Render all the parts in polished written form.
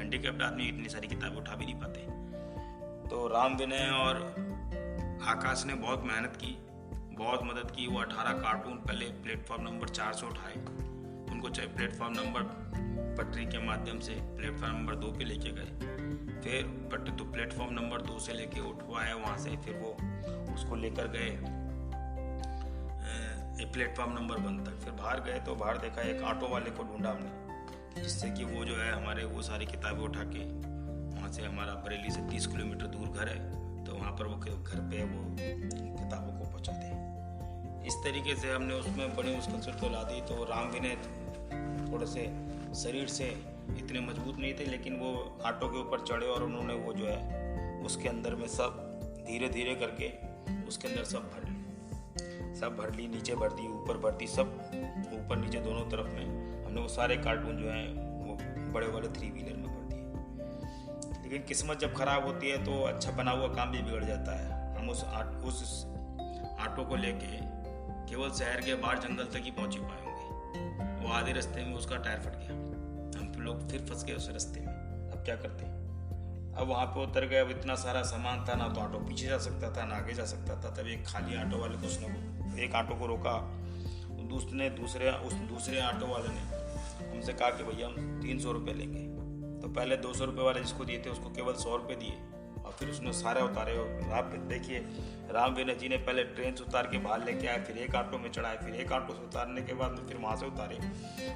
Handicapped आदमी इतनी सारी किताबें उठा भी नहीं पाते। तो राम विनय और आकाश ने बहुत मेहनत की, बहुत मदद की। वो 18 कार्टून पहले प्लेटफॉर्म नंबर 4 से उठाए, उनको चाहे प्लेटफॉर्म नंबर पटरी के माध्यम से प्लेटफॉर्म नंबर 2 पे लेके गए। फिर तो प्लेटफॉर्म नंबर 2 से लेके उठवाए वहाँ से, फिर वो उसको लेकर गए प्लेटफॉर्म नंबर 1 तक। फिर बाहर गए तो बाहर देखा एक ऑटो वाले को ढूंढा हमने, जिससे कि वो जो है हमारे वो सारी किताबें उठा के वहाँ से, हमारा बरेली से 30 किलोमीटर दूर घर है, तो वहाँ पर वो घर पे वो किताबों को पहुँचा दे। इस तरीके से हमने उसमें बड़ी मुश्किल से तो ला दी। तो राम विनय थोड़े से शरीर से इतने मजबूत नहीं थे, लेकिन वो ऑटो के ऊपर चढ़े और उन्होंने वो जो है उसके अंदर में सब धीरे धीरे करके उसके अंदर सब भर ली, नीचे भर दी, ऊपर भर दी, सब ऊपर नीचे दोनों तरफ में हमने वो सारे कार्टून जो हैं वो बड़े बड़े 3 व्हीलर में भर दिए। लेकिन किस्मत जब खराब होती है तो अच्छा बना हुआ काम भी बिगड़ जाता है। हम उस ऑटो को लेके केवल शहर के बाहर जंगल तक ही पहुंच पाए होंगे। वो आधे रास्ते में उसका टायर फट गया, हम लोग फिर फंस गए उस रास्ते में। अब क्या करते? अब वहाँ पे उतर गए। अब इतना सारा सामान था, ना तो ऑटो पीछे जा सकता था ना आगे जा सकता था। तब एक खाली ऑटो वाले को उसने एक ऑटो को रोका, दूसरे ऑटो वाले ने हमसे कहा कि भैया हम 300 रुपये लेंगे। तो पहले 200 रुपये वाले जिसको दिए थे उसको केवल 100 रुपये दिए और फिर उसने सारे उतारे। और आप देखिए, राम विनय जी ने पहले ट्रेन से उतार के बाहर लेके आए, फिर एक ऑटो में चढ़ाए, फिर एक ऑटो से उतारने के बाद फिर वहाँ से उतारे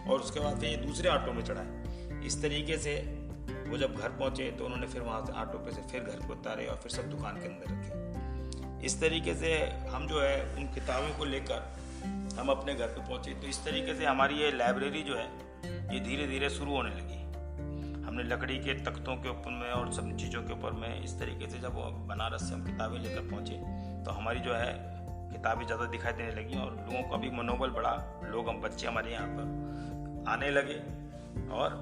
और उसके बाद फिर दूसरे ऑटो में चढ़ाए। इस तरीके से वो जब घर पहुँचे तो उन्होंने फिर वहाँ से ऑटो पे से फिर घर को उतारे और फिर सब दुकान के अंदर रखे। इस तरीके से हम जो है उन किताबों को लेकर हम अपने घर पे पहुँचे। तो इस तरीके से हमारी ये लाइब्रेरी जो है ये धीरे धीरे शुरू होने लगी। हमने लकड़ी के तख्तों के ऊपर में और सब चीज़ों के ऊपर में इस तरीके से जब बनारस से हम किताबें लेकर पहुँचे तो हमारी जो है किताबें ज़्यादा दिखाई देने लगी और लोगों का भी मनोबल बढ़ा। हम बच्चे हमारे यहाँ पर आने लगे और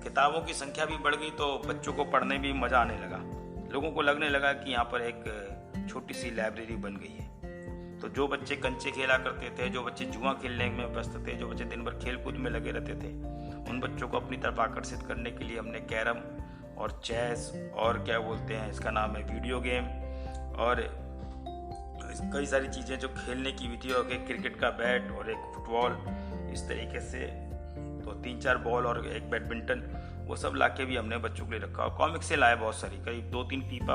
किताबों की संख्या भी बढ़ गई, तो बच्चों को पढ़ने भी मज़ा आने लगा। लोगों को लगने लगा कि यहाँ पर एक छोटी सी लाइब्रेरी बन गई है। तो जो बच्चे कंचे खेला करते थे, जो बच्चे जुआ खेलने में व्यस्त थे, जो बच्चे दिन भर खेल कूद में लगे रहते थे, उन बच्चों को अपनी तरफ आकर्षित करने के लिए हमने कैरम और चेस और क्या बोलते हैं इसका नाम है वीडियो गेम और कई सारी चीज़ें जो खेलने की विधि हो गई, क्रिकेट का बैट और एक फुटबॉल, इस तरीके से तो 3-4 बॉल और एक बैडमिंटन, वो सब लाके भी हमने बच्चों के लिए रखा। और कॉमिक्स से लाए बहुत सारी, करीब 2-3 पीपा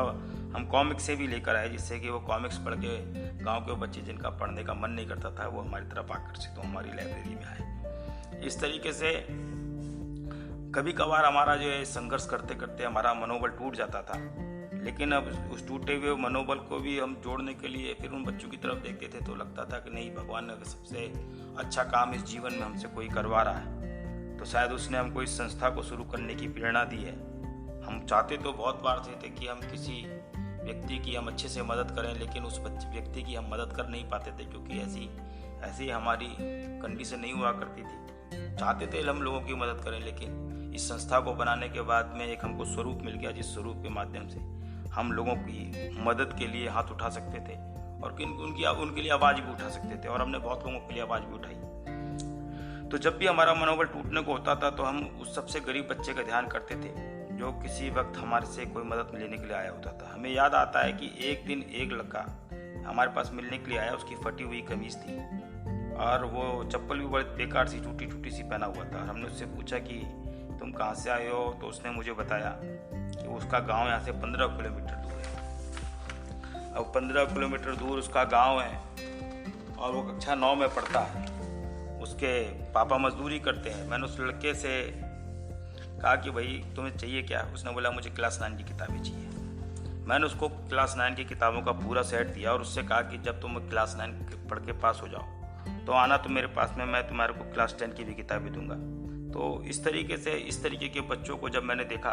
हम कॉमिक्स से भी लेकर आए, जिससे कि वो कॉमिक्स पढ़ के गांव के बच्चे जिनका पढ़ने का मन नहीं करता था वो हमारी तरफ आकर्षित हो हमारी लाइब्रेरी में आए। इस तरीके से कभी कभार हमारा जो है संघर्ष करते करते हमारा मनोबल टूट जाता था, लेकिन अब उस टूटे हुए मनोबल को भी हम जोड़ने के लिए फिर उन बच्चों की तरफ देखते थे तो लगता था कि नहीं, भगवान ने सबसे अच्छा काम इस जीवन में हमसे कोई करवा रहा है, तो शायद उसने हमको इस संस्था को शुरू करने की प्रेरणा दी है। हम चाहते तो बहुत बार थे कि हम किसी व्यक्ति की हम अच्छे से मदद करें, लेकिन उस व्यक्ति की हम मदद कर नहीं पाते थे क्योंकि ऐसी हमारी कंडीशन नहीं हुआ करती थी। चाहते थे हम लोगों की मदद करें, लेकिन इस संस्था को बनाने के बाद में एक हमको स्वरूप मिल गया, जिस स्वरूप के माध्यम से हम लोगों की मदद के लिए हाथ उठा सकते थे और उनके लिए आवाज़ भी उठा सकते थे, और हमने बहुत लोगों के लिए आवाज़ भी उठाई। तो जब भी हमारा मनोबल टूटने को होता था तो हम उस सबसे गरीब बच्चे का ध्यान करते थे जो किसी वक्त हमारे से कोई मदद लेने के लिए आया होता था। हमें याद आता है कि एक दिन एक लड़का हमारे पास मिलने के लिए आया, उसकी फटी हुई कमीज़ थी और वो चप्पल भी बड़ी बेकार सी टूटी सी पहना हुआ था। हमने उससे पूछा कि तुम कहाँ से आए हो, तो उसने मुझे बताया कि उसका गांव यहाँ से 15 किलोमीटर दूर है। अब 15 किलोमीटर दूर उसका गांव है और वो कक्षा 9 में पढ़ता है, उसके पापा मजदूरी करते हैं। मैंने उस लड़के से कहा कि भाई तुम्हें चाहिए क्या? उसने बोला मुझे क्लास 9 की किताबें चाहिए। मैंने उसको क्लास 9 की किताबों का पूरा सेट दिया और उससे कहा कि जब तुम क्लास 9 पढ़ के पास हो जाओ तो आना तो मेरे पास में, मैं तुम्हारे को क्लास 10 की भी किताबें दूंगा। तो इस तरीके के बच्चों को जब मैंने देखा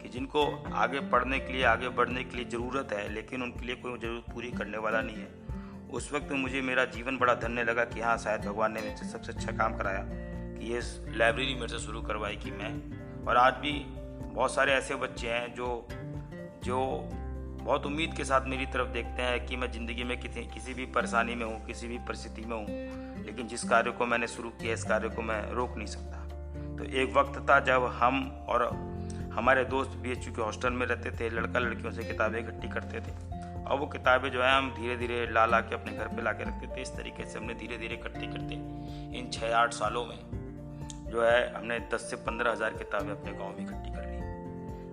कि जिनको आगे पढ़ने के लिए, आगे बढ़ने के लिए ज़रूरत है, लेकिन उनके लिए कोई ज़रूरत पूरी करने वाला नहीं है, उस वक्त मुझे मेरा जीवन बड़ा धन्य लगा कि हाँ, शायद भगवान ने मुझसे सबसे अच्छा काम कराया कि ये लाइब्रेरी मेरे से शुरू करवाई कि मैं। और आज भी बहुत सारे ऐसे बच्चे हैं जो बहुत उम्मीद के साथ मेरी तरफ देखते हैं कि मैं ज़िंदगी में किसी भी परेशानी में हूँ, किसी भी परिस्थिति में हूँ, लेकिन जिस कार्य को मैंने शुरू किया इस कार्य को मैं रोक नहीं सकता। तो एक वक्त था जब हम और हमारे दोस्त BHU के हॉस्टल में रहते थे, लड़का लड़कियों से किताबें इकट्ठी करते थे और वो किताबें जो है हम धीरे धीरे ला के अपने घर पे ला के रखते थे। इस तरीके से हमने धीरे धीरे करते करते इन 6-8 सालों में जो है हमने 10 से 15 हज़ार किताबें अपने गाँव में इकट्ठी कर ली।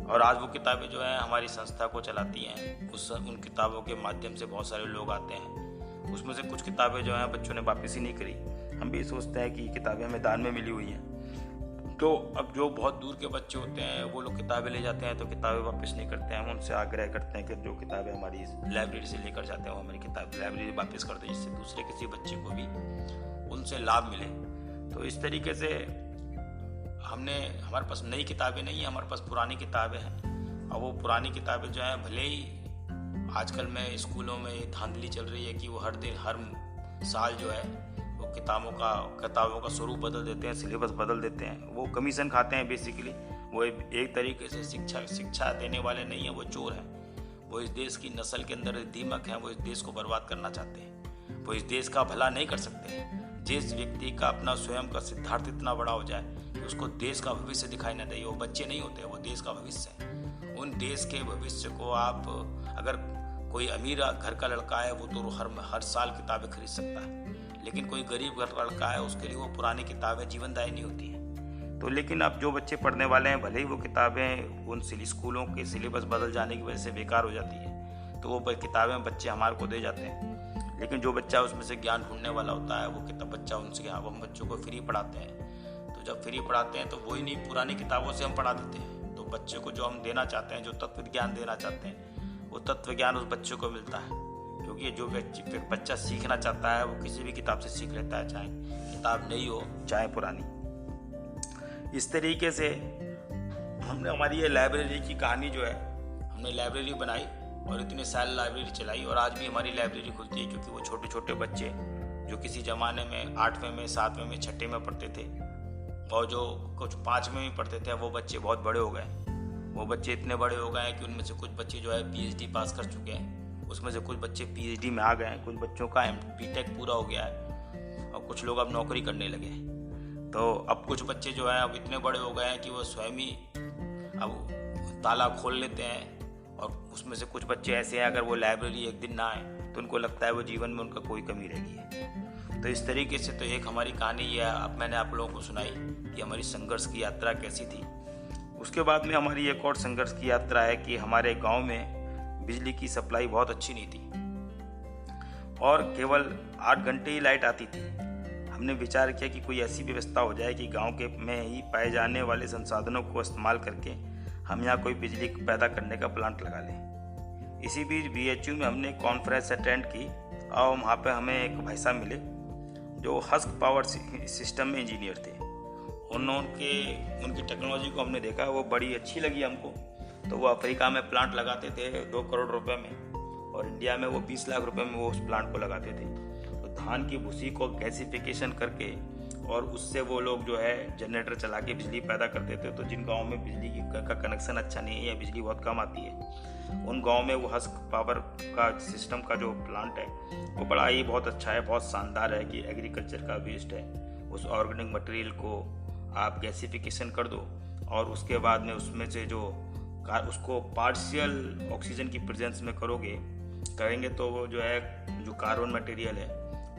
और आज वो किताबें जो है हमारी संस्था को चलाती हैं। उन किताबों के माध्यम से बहुत सारे लोग आते हैं। उसमें से कुछ किताबें जो हैं बच्चों ने वापस ही नहीं करी। हम भी सोचते हैं कि किताबें हमें दान में मिली हुई हैं, तो अब जो बहुत दूर के बच्चे होते हैं वो लोग किताबें ले जाते हैं तो किताबें वापस नहीं करते हैं। हम उनसे आग्रह करते हैं कि जो किताबें हमारी लाइब्रेरी से लेकर जाते हैं वो हमारी किताब लाइब्रेरी वापस कर दें, जिससे दूसरे किसी बच्चे को भी उनसे लाभ मिले। तो इस तरीके से हमारे पास नई किताबें नहीं है, हमारे पास पुरानी किताबें हैं। और वो पुरानी किताबें जो हैं, भले ही आजकल में स्कूलों में धांधली चल रही है कि वो हर साल जो है वो किताबों का स्वरूप बदल देते हैं, सिलेबस बदल देते हैं। वो कमीशन खाते हैं बेसिकली। वो एक तरीके से शिक्षा देने वाले नहीं है, वो चोर हैं। वो इस देश की नस्ल के अंदर दीमक हैं। वो इस देश को बर्बाद करना चाहते हैं। वो इस देश का भला नहीं कर सकते। जिस व्यक्ति का अपना स्वयं का सिद्धार्थ इतना बड़ा हो जाए कि उसको देश का भविष्य दिखाई न दे, वो बच्चे नहीं होते, वो देश का भविष्य है। उन देश के भविष्य को आप, अगर कोई अमीर घर का लड़का है वो तो हर साल किताबें खरीद सकता है, लेकिन कोई गरीब घर का लड़का है उसके लिए वो पुरानी किताबें जीवनदायिनी होती हैं। तो लेकिन अब जो बच्चे पढ़ने वाले हैं, भले ही वो किताबें उन स्कूलों के सिलेबस बदल जाने की वजह से बेकार हो जाती है, तो वो किताबें बच्चे हमारे को दे जाते हैं। लेकिन जो बच्चा उसमें से ज्ञान ढूंढने वाला होता है वो किताब बच्चा उनसे हम बच्चों को फ्री पढ़ाते हैं। तो जब फ्री पढ़ाते हैं तो वही नहीं, पुरानी किताबों से हम पढ़ा देते हैं। तो बच्चे को जो हम देना चाहते हैं, जो तत्व ज्ञान देना चाहते हैं, वो तत्व ज्ञान उस बच्चे को मिलता है। क्योंकि जो बच्चा सीखना चाहता है वो किसी भी किताब से सीख लेता है, चाहे किताब नई हो चाहे पुरानी। इस तरीके से हमने हमारी ये लाइब्रेरी की कहानी जो है, हमने लाइब्रेरी बनाई और इतने साल लाइब्रेरी चलाई और आज भी हमारी लाइब्रेरी खुलती है। क्योंकि वो छोटे छोटे बच्चे जो किसी ज़माने में 8वें में 7वें में 6ठे में पढ़ते थे और जो कुछ 5वें में पढ़ते थे, वो बच्चे बहुत बड़े हो गए। वो बच्चे इतने बड़े हो गए हैं कि उनमें से कुछ बच्चे जो है PhD पास कर चुके हैं, उसमें से कुछ बच्चे PhD में आ गए हैं, कुछ बच्चों का BTech पूरा हो गया है और कुछ लोग अब नौकरी करने लगे हैं। तो अब कुछ बच्चे जो हैं अब इतने बड़े हो गए हैं कि वो स्वयं ही अब ताला खोल लेते हैं। और उसमें से कुछ बच्चे ऐसे हैं, अगर वो लाइब्रेरी एक दिन ना आए तो उनको लगता है वो जीवन में उनका कोई कमी रह गई है। तो इस तरीके से तो एक हमारी कहानी ये अब मैंने आप लोगों को सुनाई कि हमारी संघर्ष की यात्रा कैसी थी। उसके बाद में हमारी एक और संघर्ष की यात्रा है कि हमारे गाँव में बिजली की सप्लाई बहुत अच्छी नहीं थी और केवल 8 घंटे ही लाइट आती थी। हमने विचार किया कि कोई ऐसी व्यवस्था हो जाए कि गांव के में ही पाए जाने वाले संसाधनों को इस्तेमाल करके हम यहाँ कोई बिजली पैदा करने का प्लांट लगा लें। इसी बीच BHU में हमने कॉन्फ्रेंस अटेंड की और वहाँ पे हमें एक भाई साहब मिले जो हस्क पावर सिस्टम में इंजीनियर थे। उनकी टेक्नोलॉजी को हमने देखा, वो बड़ी अच्छी लगी हमको। तो वो अफ्रीका में प्लांट लगाते थे 2 करोड़ रुपए में और इंडिया में वो 20 लाख रुपए में वो उस प्लांट को लगाते थे। तो धान की भूसी को गैसिफिकेशन करके और उससे वो लोग जो है जनरेटर चला के बिजली पैदा करते थे। तो जिन गाँव में बिजली का कनेक्शन अच्छा नहीं है या बिजली बहुत कम आती है, उन गाँव में वो हस्क पावर का सिस्टम का जो प्लांट है वो बड़ा ही बहुत अच्छा है, बहुत शानदार है कि एग्रीकल्चर का वेस्ट है, उस ऑर्गेनिक मटेरियल को आप गैसिफिकेशन कर दो और उसके बाद में उसमें से जो उसको पार्शियल ऑक्सीजन की प्रेजेंस में करेंगे तो वो जो है जो कार्बन मटेरियल है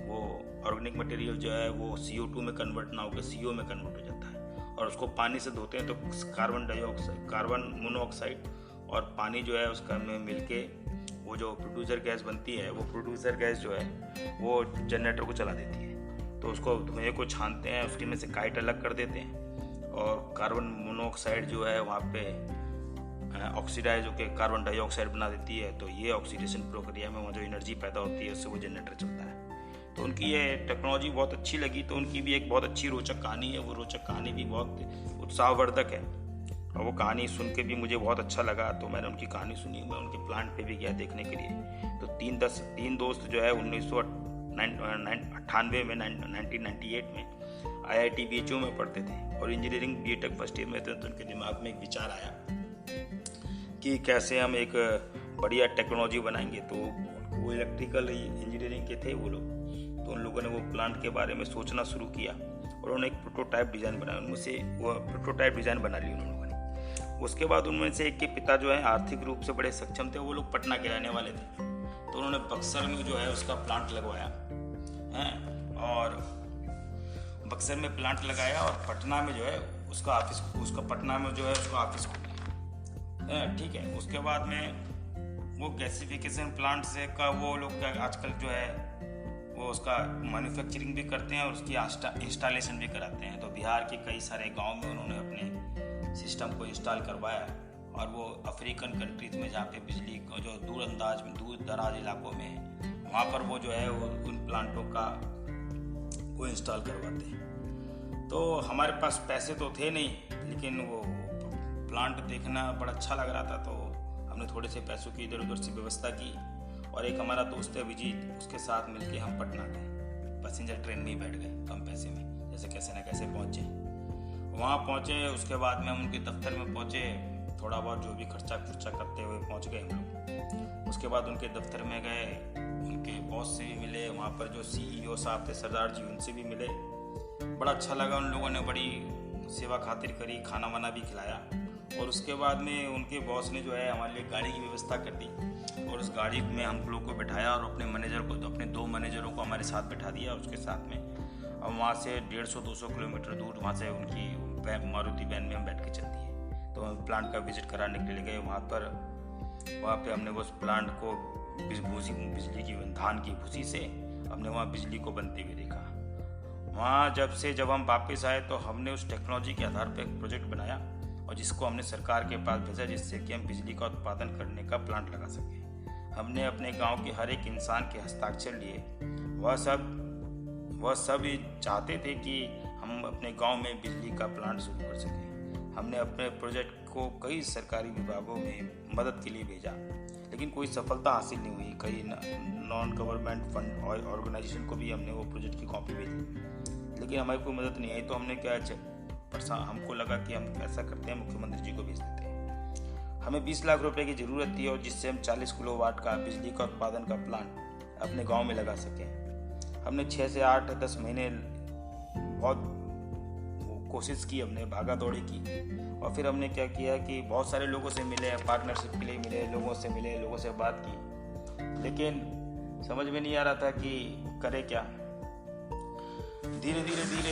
वो ऑर्गेनिक मटेरियल जो है वो CO2 में कन्वर्ट ना होकर CO में कन्वर्ट हो जाता है और उसको पानी से धोते हैं तो कार्बन मोनोऑक्साइड और पानी जो है उसका में मिलके वो जो प्रोड्यूसर गैस बनती है, वो प्रोड्यूसर गैस जो है वो जनरेटर को चला देती है। तो उसको धुएं को छानते हैं, उसके में से काइट अलग कर देते हैं और कार्बन मोनोऑक्साइड जो है वहाँ पे ऑक्सीडाइज होकर कार्बन डाइऑक्साइड बना देती है। तो ये ऑक्सीडेशन प्रक्रिया में वो जो एनर्जी पैदा होती है उससे वो जनरेटर चलता है। तो उनकी ये टेक्नोलॉजी बहुत अच्छी लगी। तो उनकी भी एक बहुत अच्छी रोचक कहानी है, वो रोचक कहानी भी बहुत उत्साहवर्धक है और वो कहानी सुन के भी मुझे बहुत अच्छा लगा। तो मैंने उनकी कहानी सुनी, मैं उनके प्लांट पे भी गया देखने के लिए। तो तीन दोस्त जो है 1998 में 1998 में IIT BHU में पढ़ते थे और इंजीनियरिंग BTech फर्स्ट ईयर में थे। तो उनके दिमाग में एक विचार आया कि कैसे हम एक बढ़िया टेक्नोलॉजी बनाएंगे। तो वो इलेक्ट्रिकल इंजीनियरिंग के थे वो लोग। तो उन लोगों ने वो प्लांट के बारे में सोचना शुरू किया और उन्होंने एक प्रोटोटाइप डिज़ाइन बनाया। उनमें से वो प्रोटोटाइप डिज़ाइन बना ली उन लोगों ने। वो उसके बाद उनमें से एक के पिता जो है आर्थिक रूप से बड़े सक्षम थे, वो लोग पटना के रहने वाले थे, तो उन्होंने बक्सर में जो है उसका प्लांट लगवाया है, और बक्सर में प्लांट लगाया और पटना में जो है उसका ऑफिस, उसका पटना में जो है उसका ऑफिस खोला, ठीक है। उसके बाद में वो गैसिफिकेशन प्लांट से का वो लोग आजकल जो है वो उसका मैन्युफैक्चरिंग भी करते हैं और उसकी इंस्टॉलेशन भी कराते हैं। तो बिहार के कई सारे गांव में उन्होंने अपने सिस्टम को इंस्टॉल करवाया, और वो अफ्रीकन कंट्रीज में जहाँ पे बिजली को जो दूर दराज इलाकों में है, वहाँ पर वो जो है वो उन प्लांटों का वो इंस्टॉल करवाते हैं। तो हमारे पास पैसे तो थे नहीं, लेकिन वो प्लांट देखना बड़ा अच्छा लग रहा था, तो हमने थोड़े से पैसों की इधर उधर से व्यवस्था की, और एक हमारा दोस्त है विजीत, उसके साथ मिलके हम पटना गए, पैसेंजर ट्रेन में ही बैठ गए कम पैसे में, जैसे कैसे ना कैसे पहुँचे। वहाँ पहुँचे, उसके बाद में हम उनके दफ्तर में पहुँचे, थोड़ा बहुत जो भी खर्चा करते हुए पहुँच गए हम लोग। उसके बाद उनके दफ्तर में गए, उनके बॉस से भी मिले, वहाँ पर जो CEO साहब थे सरदार जी, उनसे भी मिले। बड़ा अच्छा लगा, उन लोगों ने बड़ी सेवा खातिर करी, खाना वाना भी खिलाया, और उसके बाद में उनके बॉस ने जो है हमारे लिए गाड़ी की व्यवस्था कर दी, और उस गाड़ी में हम लोग को बैठाया और अपने मैनेजर को, अपने 2 मैनेजरों को हमारे साथ बैठा दिया उसके साथ में। और वहाँ से 150-200 किलोमीटर दूर वहाँ से उनकी मारुति वैन में हम बैठ के चलती है। तो हम प्लांट का विजिट कराने के लिए गए वहाँ पे हमने उस प्लांट को बिजली की धान की भूसी से हमने वहाँ बिजली को बनते हुए देखा। वहाँ जब हम वापस आए तो हमने उस टेक्नोलॉजी के आधार पर एक प्रोजेक्ट बनाया, और जिसको हमने सरकार के पास भेजा, जिससे कि हम बिजली का उत्पादन करने का प्लांट लगा सकें। हमने अपने गांव के हर एक इंसान के हस्ताक्षर लिए, वह सब ये चाहते थे कि हम अपने गांव में बिजली का प्लांट शुरू कर सकें। हमने अपने प्रोजेक्ट को कई सरकारी विभागों में मदद के लिए भेजा, लेकिन कोई सफलता हासिल नहीं हुई। कई नॉन गवर्नमेंट फंड और ऑर्गेनाइजेशन को भी हमने वो प्रोजेक्ट की कॉपी भेजी, लेकिन हमारी कोई मदद नहीं आई। तो हमने क्या, हमको लगा कि हम ऐसा करते हैं, मुख्यमंत्री जी को भेज देते हैं। हमें 20 लाख रुपए की ज़रूरत थी, और जिससे हम 40 किलोवाट का बिजली का उत्पादन का प्लांट अपने गांव में लगा सकें। हमने 6 से 8-10 महीने बहुत कोशिश की, हमने भागा दौड़ी की, और फिर हमने क्या किया कि बहुत सारे लोगों से मिले, पार्टनरशिप के लिए मिले, लोगों से बात की, लेकिन समझ में नहीं आ रहा था कि करे क्या। धीरे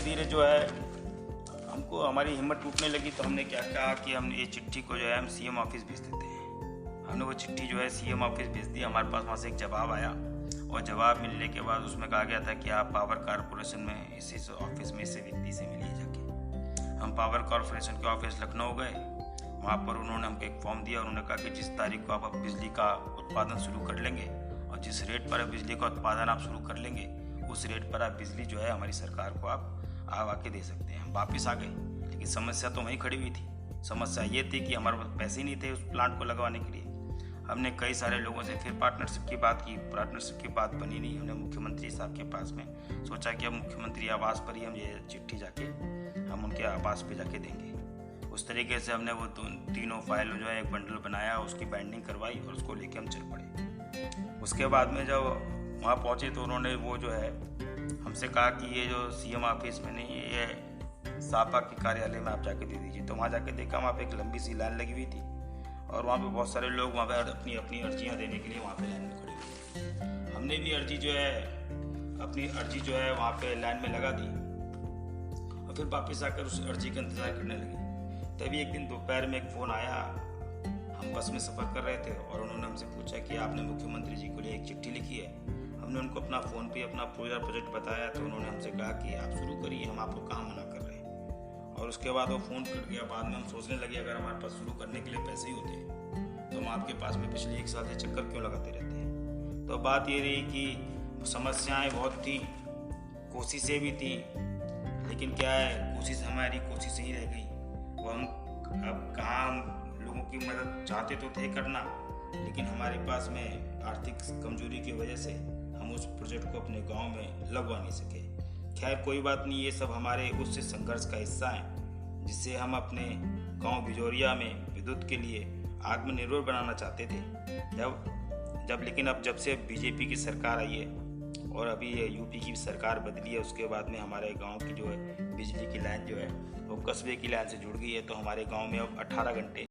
धीरे जो है हमको हमारी हिम्मत टूटने लगी, तो हमने क्या कहा कि हम ये चिट्ठी को जो है हम CM ऑफिस भेज देते हैं। हमने वो चिट्ठी जो है CM ऑफिस भेज दी। हमारे पास वहाँ से एक जवाब आया, और जवाब मिलने के बाद उसमें कहा गया था कि आप पावर कॉरपोरेशन में इसी ऑफिस में इस व्यक्ति से मिलिए जाके। हम पावर कॉरपोरेशन के ऑफिस लखनऊ गए, वहाँ पर उन्होंने हमको एक फॉर्म दिया। उन्होंने कहा कि जिस तारीख को आप बिजली का उत्पादन शुरू कर लेंगे, और जिस रेट पर बिजली का उत्पादन आप शुरू कर लेंगे, उस रेट पर आप बिजली जो है हमारी सरकार को आप आके दे सकते हैं। हम वापस आ गए, लेकिन समस्या तो वहीं खड़ी हुई थी। समस्या ये थी कि हमारे पास पैसे नहीं थे उस प्लांट को लगवाने के लिए। हमने कई सारे लोगों से फिर पार्टनरशिप की बात की, पार्टनरशिप की बात बनी नहीं। हमने मुख्यमंत्री साहब के पास में सोचा कि अब मुख्यमंत्री आवास पर ही हम ये चिट्ठी जाके हम उनके आवास पे जाके देंगे। उस तरीके से हमने वो तीनों फाइल जो है एक बंडल बनाया, उसकी बाइंडिंग करवाई, और उसको लेके हम चल पड़े। उसके बाद में जब वहाँ पहुँचे तो उन्होंने वो जो है हमसे कहा कि ये जो CM ऑफिस में नहीं, ये सापा के कार्यालय में आप जाके दे दीजिए। तो वहाँ जाके देखा, वहाँ पे एक लंबी सी लाइन लगी हुई थी, और वहाँ पे बहुत सारे लोग वहाँ पे अपनी अर्जियाँ देने के लिए वहाँ पे लाइन में खड़े हुए। हमने भी अपनी अर्जी जो है वहाँ पे लाइन में लगा दी, और फिर वापस आकर उस अर्जी का इंतज़ार करने लगे। तभी एक दिन दोपहर में एक फ़ोन आया। हम बस में सफ़र कर रहे थे, और उन्होंने हमसे पूछा कि आपने मुख्यमंत्री जी को लिए एक चिट्ठी लिखी है। हमने उनको अपना फ़ोन पे अपना पूरा प्रोजेक्ट बताया, तो उन्होंने हमसे कहा कि आप शुरू करिए, हम आपको कहाँ मना कर रहे हैं। और उसके बाद वो फ़ोन कट गया। बाद में हम सोचने लगे, अगर हमारे पास शुरू करने के लिए पैसे ही होते तो हम आपके पास में पिछले 1 साल से चक्कर क्यों लगाते रहते हैं। तो बात ये रही कि समस्याएं बहुत थी, कोशिशें भी थी, लेकिन क्या है, हमारी कोशिश ही रह गई। वो हम अब कहाँ, हम लोगों की मदद चाहते तो थे करना, लेकिन हमारे पास में आर्थिक कमजोरी की वजह से हम उस प्रोजेक्ट को अपने गांव में लगवा नहीं सके। खैर कोई बात नहीं, ये सब हमारे उस संघर्ष का हिस्सा है, जिससे हम अपने गांव बिजोरिया में विद्युत के लिए आत्मनिर्भर बनाना चाहते थे। लेकिन जब से बीजेपी की सरकार आई है, और अभी ये यूपी की सरकार बदली है, उसके बाद में हमारे गांव की जो है बिजली की लाइन जो है वो कस्बे की लाइन से जुड़ गई है। तो हमारे गांव में अब 18 घंटे